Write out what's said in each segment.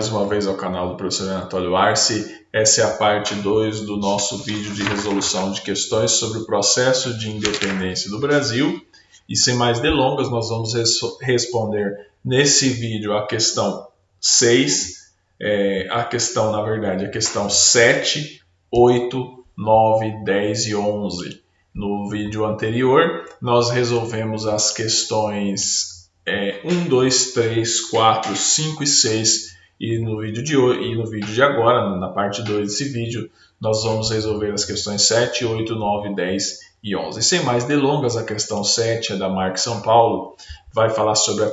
Mais uma vez ao canal do professor Anatólio Arce. Essa é a parte 2 do nosso vídeo de resolução de questões sobre o processo de independência do Brasil. E sem mais delongas, nós vamos responder nesse vídeo a questão 6, a questão 7, 8, 9, 10 e 11. No vídeo anterior, nós resolvemos as questões 1, 2, 3, 4, 5 e 6. E no vídeo de agora, na parte 2 desse vídeo, nós vamos resolver as questões 7, 8, 9, 10 e 11. E sem mais delongas, a questão 7 é da Marc São Paulo, vai falar sobre a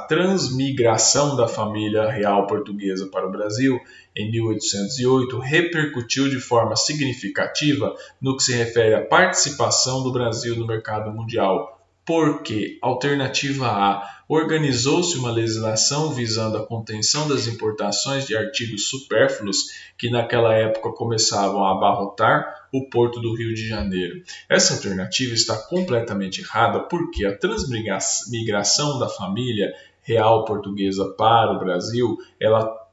transmigração da família real portuguesa para o Brasil em 1808, repercutiu de forma significativa no que se refere à participação do Brasil no mercado mundial. Porque, alternativa A, organizou-se uma legislação visando a contenção das importações de artigos supérfluos que naquela época começavam a abarrotar o porto do Rio de Janeiro. Essa alternativa está completamente errada porque a transmigração da família real portuguesa para o Brasil, ela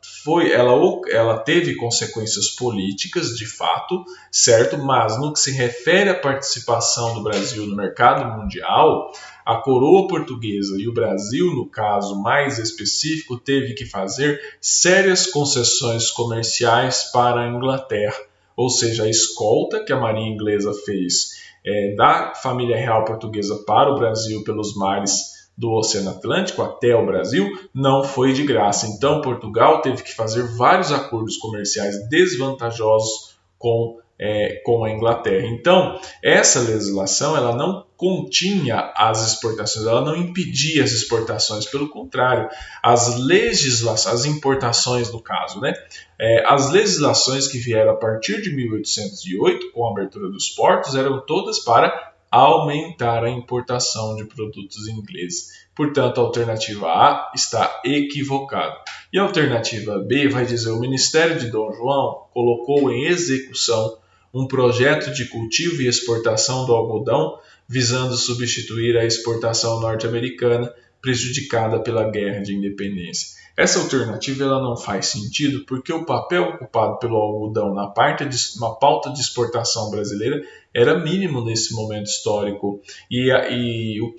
teve consequências políticas, de fato, certo? Mas no que se refere à participação do Brasil no mercado mundial, a coroa portuguesa e o Brasil, no caso mais específico, teve que fazer sérias concessões comerciais para a Inglaterra, ou seja, a escolta que a marinha inglesa fez da família real portuguesa para o Brasil pelos mares do Oceano Atlântico até o Brasil não foi de graça. Então, Portugal teve que fazer vários acordos comerciais desvantajosos com a Inglaterra. Então, essa legislação ela não continha as exportações, ela não impedia as exportações, pelo contrário, as importações no caso, né? As legislações que vieram a partir de 1808, com a abertura dos portos, eram todas para aumentar a importação de produtos ingleses. Portanto, a alternativa A está equivocada. E a alternativa B vai dizer: o Ministério de Dom João colocou em execução um projeto de cultivo e exportação do algodão visando substituir a exportação norte-americana prejudicada pela Guerra de Independência. Essa alternativa ela não faz sentido porque o papel ocupado pelo algodão na pauta de exportação brasileira era mínimo nesse momento histórico.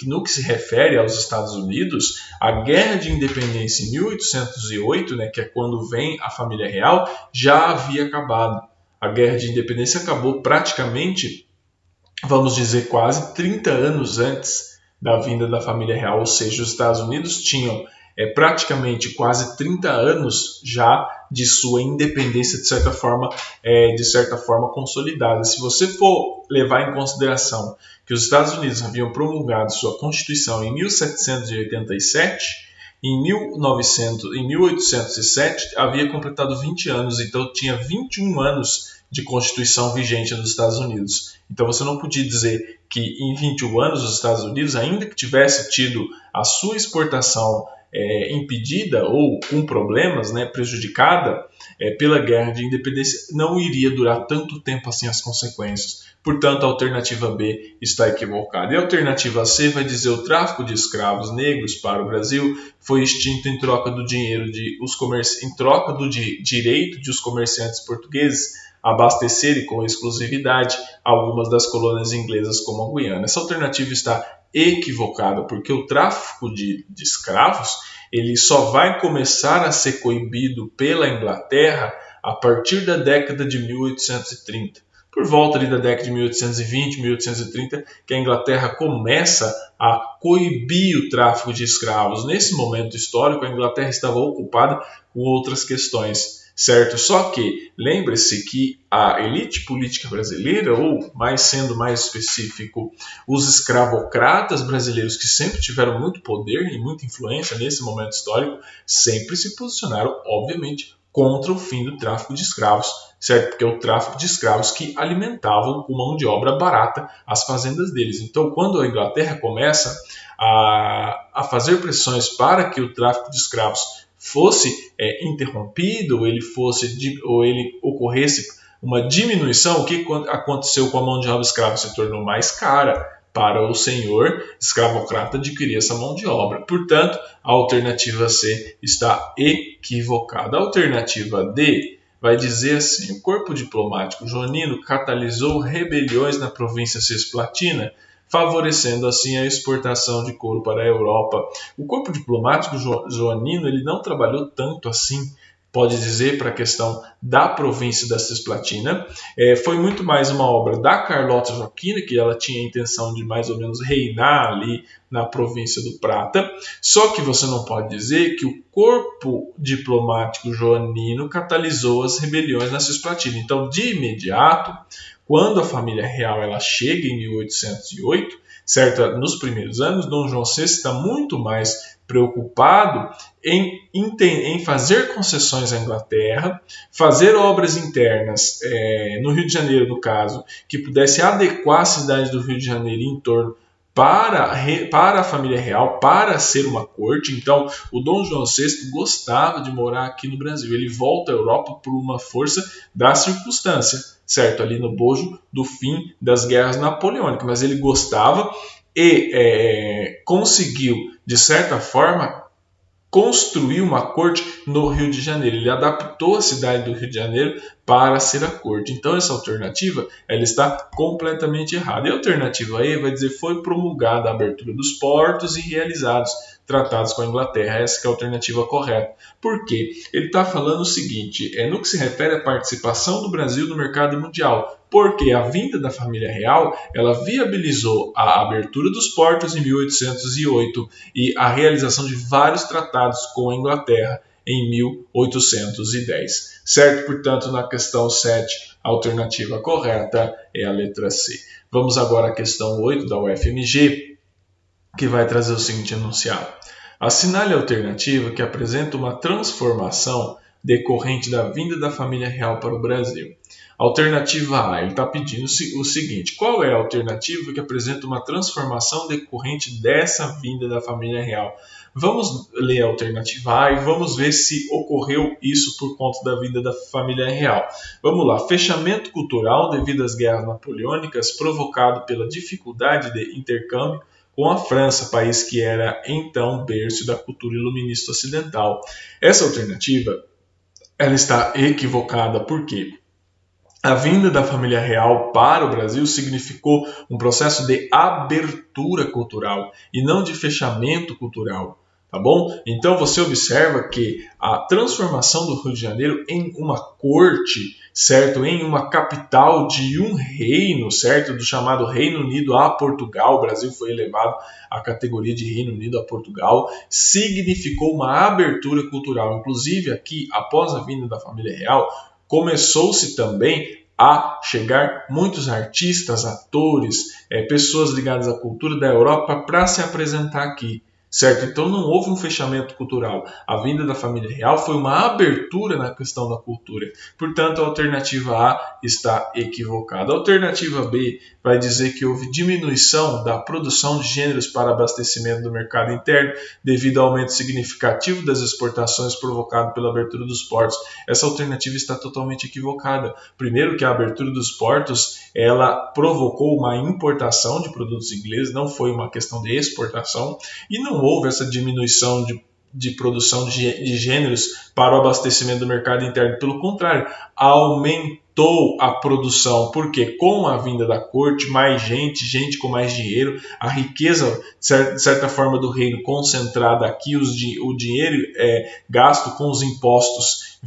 No que se refere aos Estados Unidos, a Guerra de Independência em 1808, que é quando vem a família real, já havia acabado. A Guerra de Independência acabou praticamente, vamos dizer, quase 30 anos antes da vinda da família real, ou seja, os Estados Unidos tinham praticamente quase 30 anos já de sua independência de certa forma consolidada. Se você for levar em consideração que os Estados Unidos haviam promulgado sua Constituição em 1787, em 1807 havia completado 20 anos, então tinha 21 anos de Constituição vigente nos Estados Unidos. Então você não podia dizer que em 21 anos os Estados Unidos, ainda que tivesse tido a sua exportação impedida ou com problemas, prejudicada pela Guerra de Independência, não iria durar tanto tempo assim as consequências. Portanto, a alternativa B está equivocada. E a alternativa C vai dizer: o tráfico de escravos negros para o Brasil foi extinto em troca do direito de os comerciantes portugueses abastecerem com exclusividade algumas das colônias inglesas como a Guiana. Essa alternativa está equivocada, porque o tráfico de escravos ele só vai começar a ser coibido pela Inglaterra a partir da década de 1830. Por volta da década de 1820, 1830, que a Inglaterra começa a coibir o tráfico de escravos. Nesse momento histórico, a Inglaterra estava ocupada com outras questões, certo? Só que lembre-se que a elite política brasileira, ou sendo mais específico, os escravocratas brasileiros, que sempre tiveram muito poder e muita influência nesse momento histórico, sempre se posicionaram, obviamente, contra o fim do tráfico de escravos, certo? Porque é o tráfico de escravos que alimentavam com mão de obra barata as fazendas deles. Então, quando a Inglaterra começa a fazer pressões para que o tráfico de escravos fosse interrompido, ou ele ocorresse uma diminuição, o que aconteceu com a mão de obra escrava? Se tornou mais cara, para o senhor escravocrata adquirir essa mão de obra. Portanto, a alternativa C está equivocada. A alternativa D vai dizer assim: o corpo diplomático joanino catalisou rebeliões na província cisplatina, favorecendo assim a exportação de couro para a Europa. O corpo diplomático joanino ele não trabalhou tanto assim, pode dizer, para a questão da província da Cisplatina. Foi muito mais uma obra da Carlota Joaquina, que ela tinha a intenção de mais ou menos reinar ali na província do Prata. Só que você não pode dizer que o corpo diplomático joanino catalisou as rebeliões na Cisplatina. Então, de imediato, quando a família real ela chega em 1808, certo? Nos primeiros anos, Dom João VI está muito mais preocupado em fazer concessões à Inglaterra, fazer obras internas no Rio de Janeiro, no caso, que pudesse adequar a cidade do Rio de Janeiro em torno para a família real, para ser uma corte. Então, o Dom João VI gostava de morar aqui no Brasil. Ele volta à Europa por uma força da circunstância, certo? Ali no bojo do fim das guerras napoleônicas. Mas ele gostava e conseguiu, de certa forma, construir uma corte no Rio de Janeiro. Ele adaptou a cidade do Rio de Janeiro para ser a corte. Então, essa alternativa ela está completamente errada. E a alternativa E vai dizer: foi promulgada a abertura dos portos e realizados tratados com a Inglaterra. Essa que é a alternativa correta. Por quê? Ele está falando o seguinte: no que se refere à participação do Brasil no mercado mundial, porque a vinda da família real ela viabilizou a abertura dos portos em 1808 e a realização de vários tratados com a Inglaterra em 1810. Certo? Portanto, na questão 7, a alternativa correta é a letra C. Vamos agora à questão 8 da UFMG, que vai trazer o seguinte enunciado: assinale a alternativa que apresenta uma transformação decorrente da vinda da família real para o Brasil. Alternativa A, ele está pedindo o seguinte: qual é a alternativa que apresenta uma transformação decorrente dessa vinda da família real? Vamos ler a alternativa A e vamos ver se ocorreu isso por conta da vinda da família real. Vamos lá: fechamento cultural devido às guerras napoleônicas provocado pela dificuldade de intercâmbio com a França, país que era então berço da cultura iluminista ocidental. Essa alternativa ela está equivocada. Por quê? A vinda da família real para o Brasil significou um processo de abertura cultural e não de fechamento cultural. Tá bom? Então você observa que a transformação do Rio de Janeiro em uma corte, certo? Em uma capital de um reino, certo? Do chamado Reino Unido a Portugal, o Brasil foi elevado à categoria de Reino Unido a Portugal, significou uma abertura cultural. Inclusive aqui, após a vinda da família real, começou-se também a chegar muitos artistas, atores, pessoas ligadas à cultura da Europa para se apresentar aqui. Certo? Então não houve um fechamento cultural. A vinda da família real foi uma abertura na questão da cultura. Portanto, a alternativa A está equivocada. A alternativa B vai dizer que houve diminuição da produção de gêneros para abastecimento do mercado interno devido ao aumento significativo das exportações provocado pela abertura dos portos. Essa alternativa está totalmente equivocada. Primeiro que a abertura dos portos ela provocou uma importação de produtos ingleses, não foi uma questão de exportação, e não houve essa diminuição de produção de gêneros para o abastecimento do mercado interno. Pelo contrário, aumentou a produção, porque com a vinda da corte, mais gente com mais dinheiro, a riqueza, de certa forma, do reino concentrada aqui, o dinheiro gasto com os impostos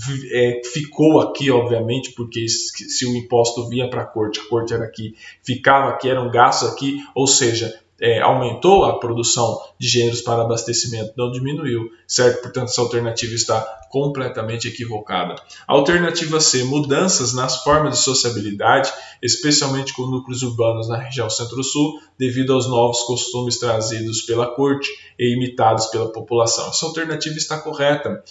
ficou aqui, obviamente, porque se o imposto vinha para a corte era aqui, ficava aqui, eram gastos aqui, ou seja, aumentou a produção de gêneros para abastecimento, não diminuiu, certo? Portanto, essa alternativa está completamente equivocada. Alternativa C, mudanças nas formas de sociabilidade, especialmente com núcleos urbanos na região centro-sul, devido aos novos costumes trazidos pela corte e imitados pela população. Essa alternativa está correta.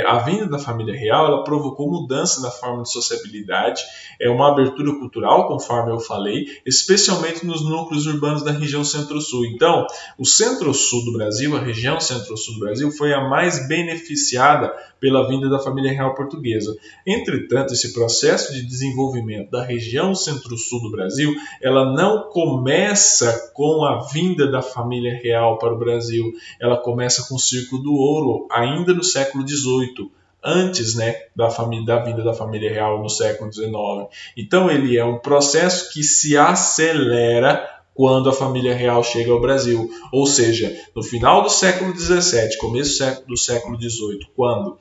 A vinda da família real ela provocou mudança na forma de sociabilidade, uma abertura cultural, conforme eu falei, especialmente nos núcleos urbanos da região centro-sul. Então, o centro-sul, centro-sul do Brasil, a região centro-sul do Brasil, foi a mais beneficiada pela vinda da família real portuguesa. Entretanto, esse processo de desenvolvimento da região centro-sul do Brasil, ela não começa com a vinda da família real para o Brasil, ela começa com o Círculo do Ouro, ainda no século XVIII, antes, né, da vinda da família real no século XIX. Então ele é um processo que se acelera quando a família real chega ao Brasil, ou seja, no final do século XVII, começo do século XVIII, quando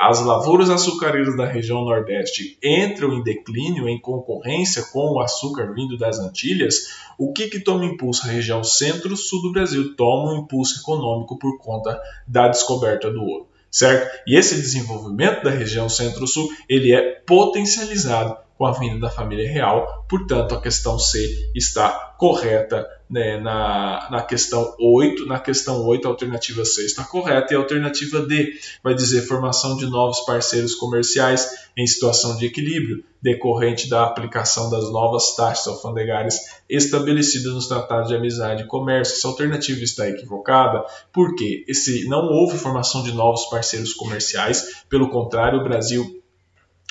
as lavouras açucareiras da região Nordeste entram em declínio, em concorrência com o açúcar vindo das Antilhas, o que toma impulso? A região centro-sul do Brasil toma um impulso econômico por conta da descoberta do ouro, certo? E esse desenvolvimento da região centro-sul, ele é potencializado com a vinda da família real, portanto a questão C está correta, né, na questão 8. Na questão 8, a alternativa C está correta e a alternativa D vai dizer formação de novos parceiros comerciais em situação de equilíbrio, decorrente da aplicação das novas taxas alfandegárias estabelecidas nos tratados de amizade e comércio. Essa alternativa está equivocada porque não houve formação de novos parceiros comerciais, pelo contrário, o Brasil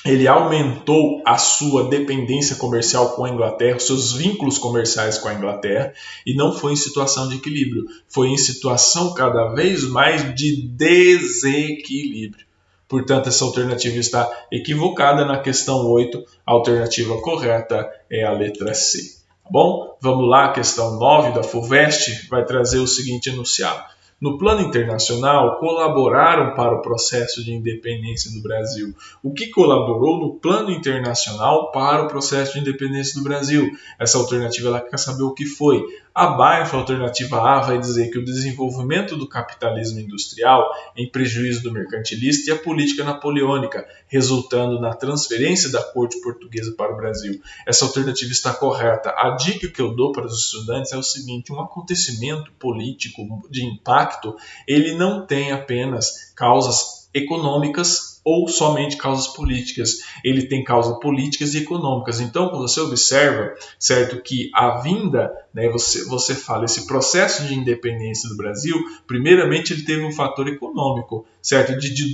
ele aumentou a sua dependência comercial com a Inglaterra, os seus vínculos comerciais com a Inglaterra, e não foi em situação de equilíbrio, foi em situação cada vez mais de desequilíbrio. Portanto, essa alternativa está equivocada. Na questão 8, a alternativa correta é a letra C. Tá bom? Vamos lá, a questão 9 da FUVEST vai trazer o seguinte enunciado. No plano internacional, colaboraram para o processo de independência do Brasil. O que colaborou no plano internacional para o processo de independência do Brasil? Essa alternativa ela quer saber o que foi. Abaixo, a alternativa A vai dizer que o desenvolvimento do capitalismo industrial em prejuízo do mercantilista e a política napoleônica, resultando na transferência da corte portuguesa para o Brasil. Essa alternativa está correta. A dica que eu dou para os estudantes é o seguinte: um acontecimento político de impacto, ele não tem apenas causas econômicas ou somente causas políticas, ele tem causas políticas e econômicas. Então, quando você observa, certo, que a vinda, né, você fala, esse processo de independência do Brasil, primeiramente ele teve um fator econômico, certo,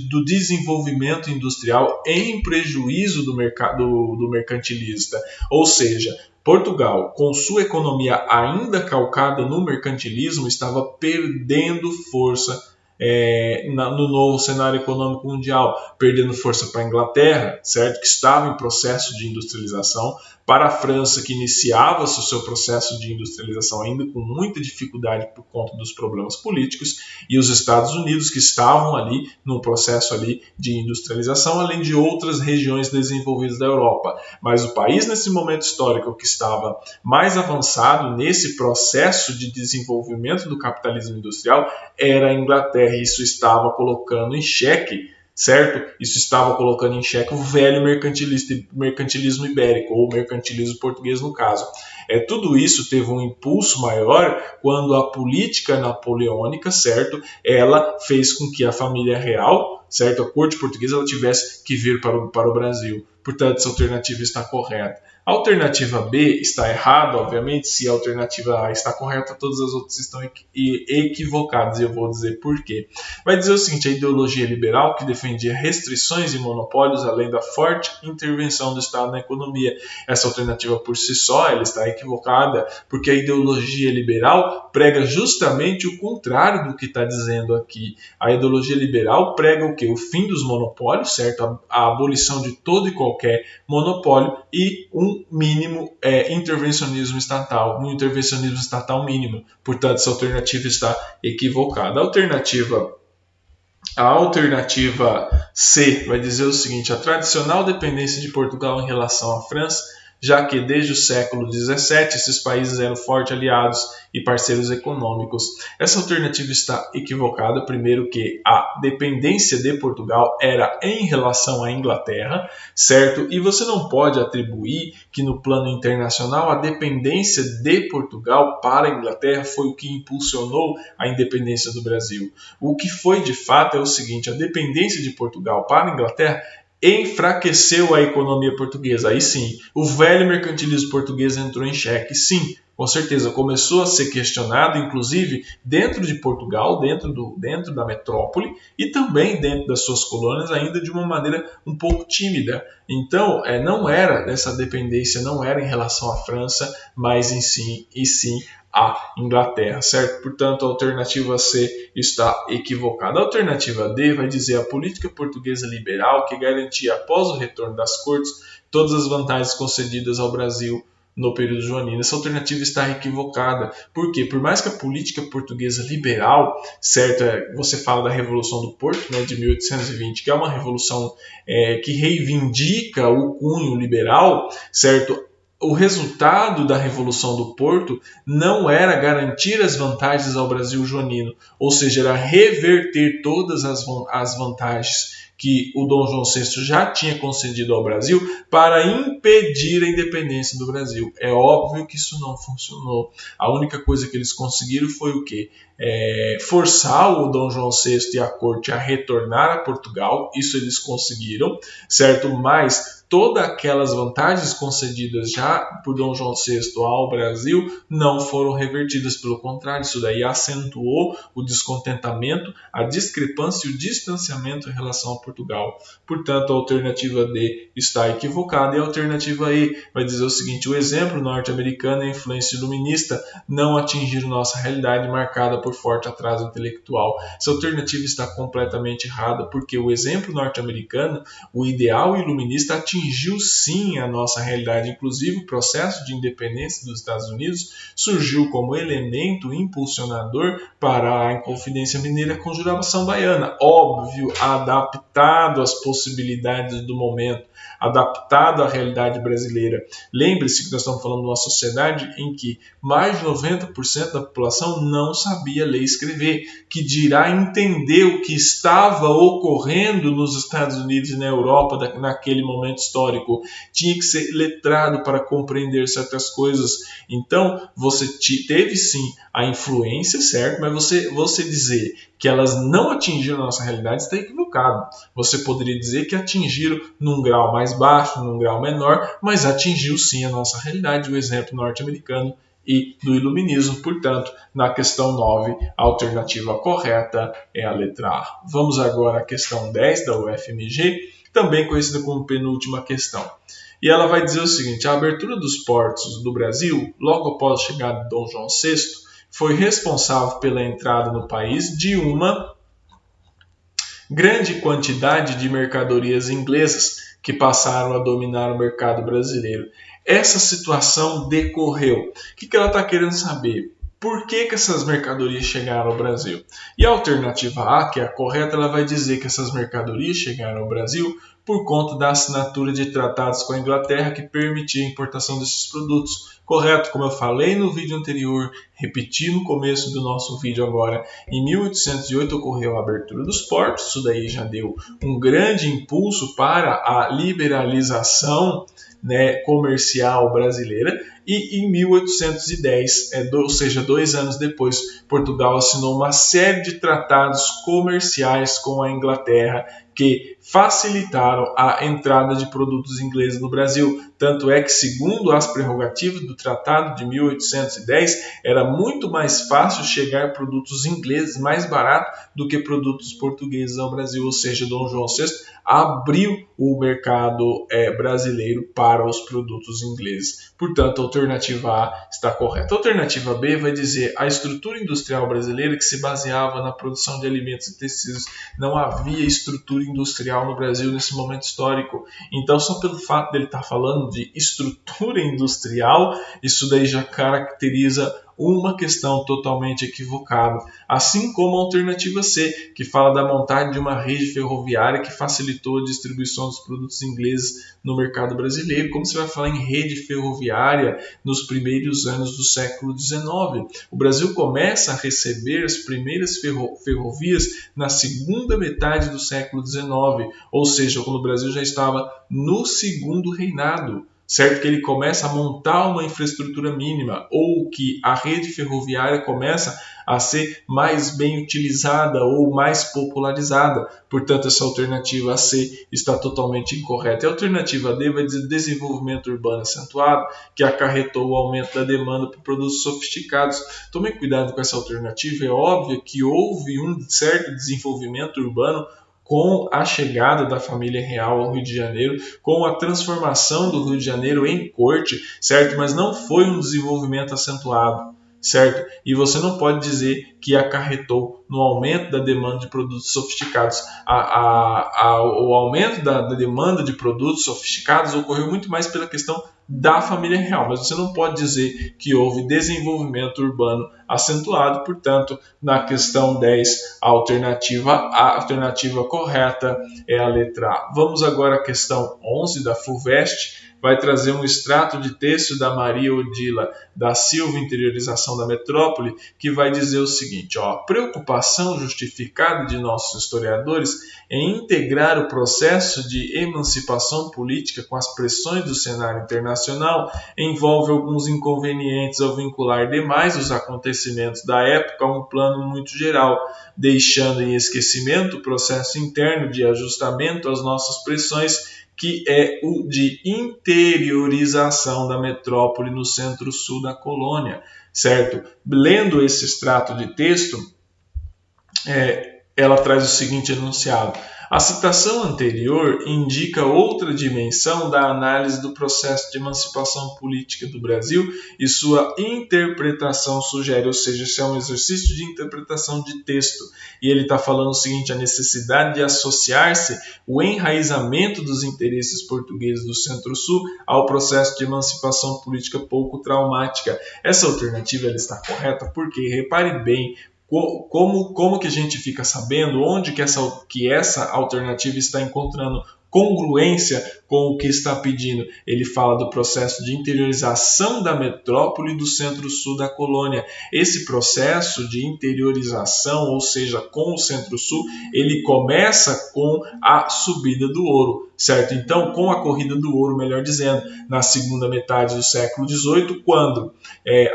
do desenvolvimento industrial em prejuízo do mercantilista, ou seja, Portugal, com sua economia ainda calcada no mercantilismo, estava perdendo força no novo cenário econômico mundial, perdendo força para a Inglaterra, certo, que estava em processo de industrialização, para a França, que iniciava o seu processo de industrialização ainda com muita dificuldade por conta dos problemas políticos, e os Estados Unidos, que estavam ali no processo ali de industrialização, além de outras regiões desenvolvidas da Europa. Mas o país nesse momento histórico que estava mais avançado nesse processo de desenvolvimento do capitalismo industrial era a Inglaterra, e isso estava colocando em xeque, certo? Isso estava colocando em xeque o velho mercantilismo ibérico, ou mercantilismo português no caso. Tudo isso teve um impulso maior quando a política napoleônica, certo? Ela fez com que a família real, certo? A corte portuguesa, ela tivesse que vir para o Brasil. Portanto, essa alternativa está correta. A alternativa B está errada, obviamente. Se a alternativa A está correta, todas as outras estão equivocadas, e eu vou dizer por quê. Vai dizer o seguinte: a ideologia liberal, que defendia restrições e monopólios, além da forte intervenção do Estado na economia. Essa alternativa por si só ela está equivocada, porque a ideologia liberal prega justamente o contrário do que está dizendo aqui. A ideologia liberal prega o quê? O fim dos monopólios, certo? A abolição de todo e qualquer monopólio e um mínimo intervencionismo estatal, um intervencionismo estatal mínimo. Portanto, essa alternativa está equivocada. A alternativa C vai dizer o seguinte: a tradicional dependência de Portugal em relação à França, já que desde o século XVII esses países eram fortes aliados e parceiros econômicos. Essa alternativa está equivocada. Primeiro que a dependência de Portugal era em relação à Inglaterra, certo? E você não pode atribuir que no plano internacional a dependência de Portugal para a Inglaterra foi o que impulsionou a independência do Brasil. O que foi de fato é o seguinte: a dependência de Portugal para a Inglaterra enfraqueceu a economia portuguesa. Aí sim, o velho mercantilismo português entrou em xeque. Sim, com certeza começou a ser questionado, inclusive dentro de Portugal, dentro da metrópole e também dentro das suas colônias, ainda de uma maneira um pouco tímida. Então, não era essa dependência, não era em relação à França, mas e sim à Inglaterra, certo? Portanto, a alternativa C está equivocada. A alternativa D vai dizer a política portuguesa liberal que garantia, após o retorno das cortes, todas as vantagens concedidas ao Brasil no período joanino. Essa alternativa está equivocada. Por quê? Por mais que a política portuguesa liberal, certo, você fala da Revolução do Porto, né, de 1820, que é uma revolução que reivindica o cunho liberal, certo? O resultado da Revolução do Porto não era garantir as vantagens ao Brasil joanino, ou seja, era reverter todas as vantagens que o Dom João VI já tinha concedido ao Brasil para impedir a independência do Brasil. É óbvio que isso não funcionou. A única coisa que eles conseguiram foi o quê? Forçar o Dom João VI e a corte a retornar a Portugal. Isso eles conseguiram, certo? Mas todas aquelas vantagens concedidas já por Dom João VI ao Brasil não foram revertidas. Pelo contrário, isso daí acentuou o descontentamento, a discrepância e o distanciamento em relação a Portugal. Portanto, a alternativa D está equivocada e a alternativa E vai dizer o seguinte: o exemplo norte-americano e a influência iluminista não atingiram nossa realidade marcada por forte atraso intelectual. Essa alternativa está completamente errada, porque o exemplo norte-americano, o ideal iluminista, atingiu sim a nossa realidade. Inclusive, o processo de independência dos Estados Unidos surgiu como elemento impulsionador para a Inconfidência Mineira e a Conjuração Baiana. Óbvio, adaptado às possibilidades do momento, adaptado à realidade brasileira. Lembre-se que nós estamos falando de uma sociedade em que mais de 90% da população não sabia ler e escrever, que dirá entender o que estava ocorrendo nos Estados Unidos e na Europa naquele momento histórico. Tinha que ser letrado para compreender certas coisas. Então, você teve sim a influência, certo? Mas você dizer que elas não atingiram a nossa realidade está equivocado. Você poderia dizer que atingiram num grau mais baixo, num grau menor, mas atingiu sim a nossa realidade, o exemplo norte-americano e do iluminismo. Portanto, na questão 9, a alternativa correta é a letra A. Vamos agora à questão 10 da UFMG, também conhecida como penúltima questão. E ela vai dizer o seguinte: a abertura dos portos do Brasil, logo após a chegada de Dom João VI, foi responsável pela entrada no país de uma grande quantidade de mercadorias inglesas que passaram a dominar o mercado brasileiro. Essa situação decorreu. O que ela está querendo saber? Por que essas mercadorias chegaram ao Brasil? E a alternativa A, que é a correta, ela vai dizer que essas mercadorias chegaram ao Brasil por conta da assinatura de tratados com a Inglaterra que permitia a importação desses produtos. Correto, como eu falei no vídeo anterior, repeti no começo do nosso vídeo agora, em 1808 ocorreu a abertura dos portos, isso daí já deu um grande impulso para a liberalização, né, comercial brasileira, e em 1810, ou seja, 2 anos depois, Portugal assinou uma série de tratados comerciais com a Inglaterra que facilitaram a entrada de produtos ingleses no Brasil. Tanto é que, segundo as prerrogativas do Tratado de 1810, era muito mais fácil chegar produtos ingleses mais barato do que produtos portugueses ao Brasil, ou seja, Dom João VI abriu o mercado brasileiro para os produtos ingleses. Portanto, a alternativa A está correta. A alternativa B vai dizer a estrutura industrial brasileira que se baseava na produção de alimentos e tecidos. Não havia estrutura industrial no Brasil nesse momento histórico. Então, só pelo fato dele estar falando de estrutura industrial, isso daí já caracteriza uma questão totalmente equivocada. Assim como a alternativa C, que fala da montagem de uma rede ferroviária que facilitou a distribuição dos produtos ingleses no mercado brasileiro. Como você vai falar em rede ferroviária nos primeiros anos do século XIX? O Brasil começa a receber as primeiras ferrovias na segunda metade do século XIX, ou seja, quando o Brasil já estava no segundo reinado, certo? Que ele começa a montar uma infraestrutura mínima, ou que a rede ferroviária começa a ser mais bem utilizada ou mais popularizada. Portanto, essa alternativa C está totalmente incorreta. A alternativa D vai dizer desenvolvimento urbano acentuado, que acarretou o aumento da demanda por produtos sofisticados. Tomem cuidado com essa alternativa. É óbvio que houve um certo desenvolvimento urbano com a chegada da família real ao Rio de Janeiro, com a transformação do Rio de Janeiro em corte, certo? Mas não foi um desenvolvimento acentuado, certo? E você não pode dizer que acarretou no aumento da demanda de produtos sofisticados. O aumento da demanda de produtos sofisticados ocorreu muito mais pela questão da família real, mas você não pode dizer que houve desenvolvimento urbano acentuado. Portanto, na questão 10, a alternativa correta é a letra A. Vamos agora à questão 11 da FUVEST. Vai trazer um extrato de texto da Maria Odila da Silva, Interiorização da Metrópole, que vai dizer o seguinte: preocupação justificada de nossos historiadores em integrar o processo de emancipação política com as pressões do cenário internacional envolve alguns inconvenientes ao vincular demais os acontecimentos da época a um plano muito geral, deixando em esquecimento o processo interno de ajustamento às nossas pressões, que é o de interiorização da metrópole no centro-sul da colônia, certo? Lendo esse extrato de texto, ela traz o seguinte enunciado: a citação anterior indica outra dimensão da análise do processo de emancipação política do Brasil e sua interpretação sugere, ou seja, isso é um exercício de interpretação de texto. E ele está falando o seguinte: a necessidade de associar-se o enraizamento dos interesses portugueses do Centro-Sul ao processo de emancipação política pouco traumática. Essa alternativa ela está correta porque, repare bem, como que a gente fica sabendo onde que essa alternativa está encontrando congruência com o que está pedindo. Ele fala do processo de interiorização da metrópole do centro-sul da colônia. Esse processo de interiorização, ou seja, com o centro-sul, ele começa com a subida do ouro, certo? Então, com a corrida do ouro, melhor dizendo, na segunda metade do século XVIII, quando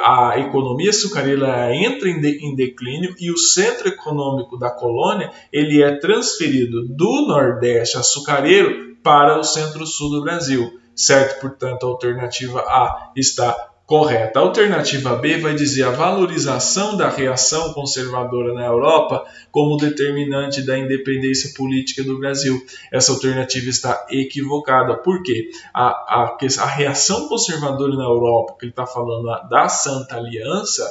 a economia açucareira entra em declínio e o centro econômico da colônia ele é transferido do Nordeste açucareiro para o centro-sul do Brasil, certo? Portanto, a alternativa A está correta. A alternativa B vai dizer a valorização da reação conservadora na Europa como determinante da independência política do Brasil. Essa alternativa está equivocada. Por quê? A reação conservadora na Europa, que ele está falando da Santa Aliança,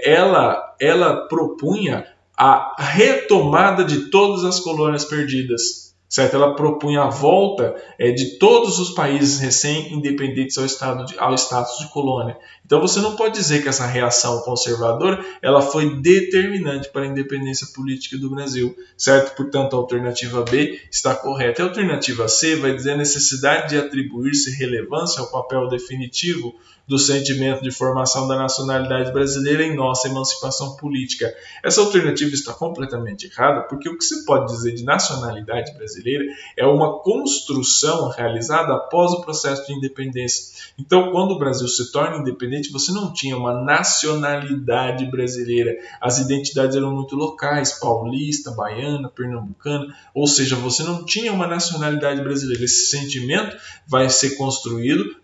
ela propunha a retomada de todas as colônias perdidas, certo? Ela propunha a volta de todos os países recém-independentes ao status de colônia. Então você não pode dizer que essa reação conservadora ela foi determinante para a independência política do Brasil, certo? Portanto, a alternativa B está correta. A alternativa C vai dizer a necessidade de atribuir-se relevância ao papel definitivo do sentimento de formação da nacionalidade brasileira em nossa emancipação política. Essa alternativa está completamente errada, porque o que se pode dizer de nacionalidade brasileira é uma construção realizada após o processo de independência. Então, quando o Brasil se torna independente, você não tinha uma nacionalidade brasileira. As identidades eram muito locais, paulista, baiana, pernambucana, ou seja, você não tinha uma nacionalidade brasileira. Esse sentimento vai ser construído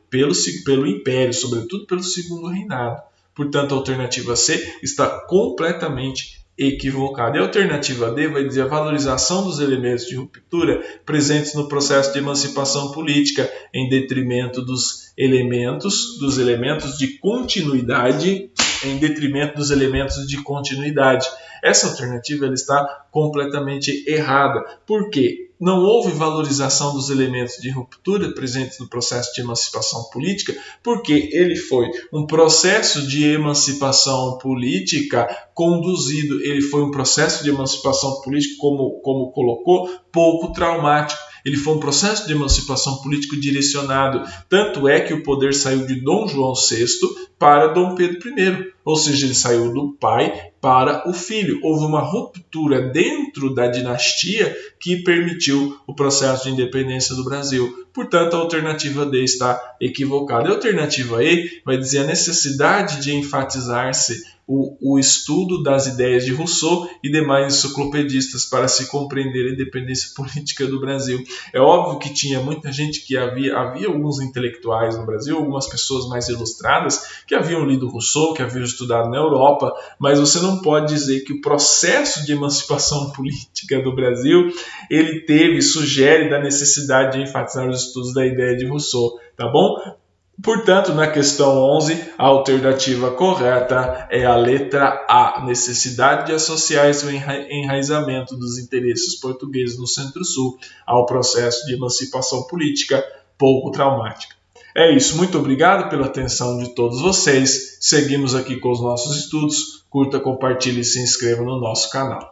pelo Império, sobretudo pelo Segundo Reinado. Portanto, a alternativa C está completamente equivocada. E a alternativa D vai dizer a valorização dos elementos de ruptura presentes no processo de emancipação política em detrimento dos elementos de continuidade, Essa alternativa ela está completamente errada. Por quê? Não houve valorização dos elementos de ruptura presentes no processo de emancipação política, porque ele foi um processo de emancipação política conduzido, ele foi um processo de emancipação política, como colocou, pouco traumático. ele foi um processo de emancipação política direcionado. Tanto é que o poder saiu de Dom João VI para Dom Pedro I, ou seja, ele saiu do pai para o filho. Houve uma ruptura dentro da dinastia que permitiu o processo de independência do Brasil. Portanto, a alternativa D está equivocada. A alternativa E vai dizer a necessidade de enfatizar-se o estudo das ideias de Rousseau e demais enciclopedistas para se compreender a independência política do Brasil. É óbvio que tinha muita gente que havia alguns intelectuais no Brasil, algumas pessoas mais ilustradas que haviam lido Rousseau, que haviam estudado na Europa, mas você não pode dizer que o processo de emancipação política do Brasil ele sugere da necessidade de enfatizar os estudos da ideia de Rousseau, tá bom? Portanto, na questão 11, a alternativa correta é a letra A, necessidade de associar esse enraizamento dos interesses portugueses no Centro-Sul ao processo de emancipação política pouco traumática. É isso, muito obrigado pela atenção de todos vocês. Seguimos aqui com os nossos estudos. Curta, compartilhe e se inscreva no nosso canal.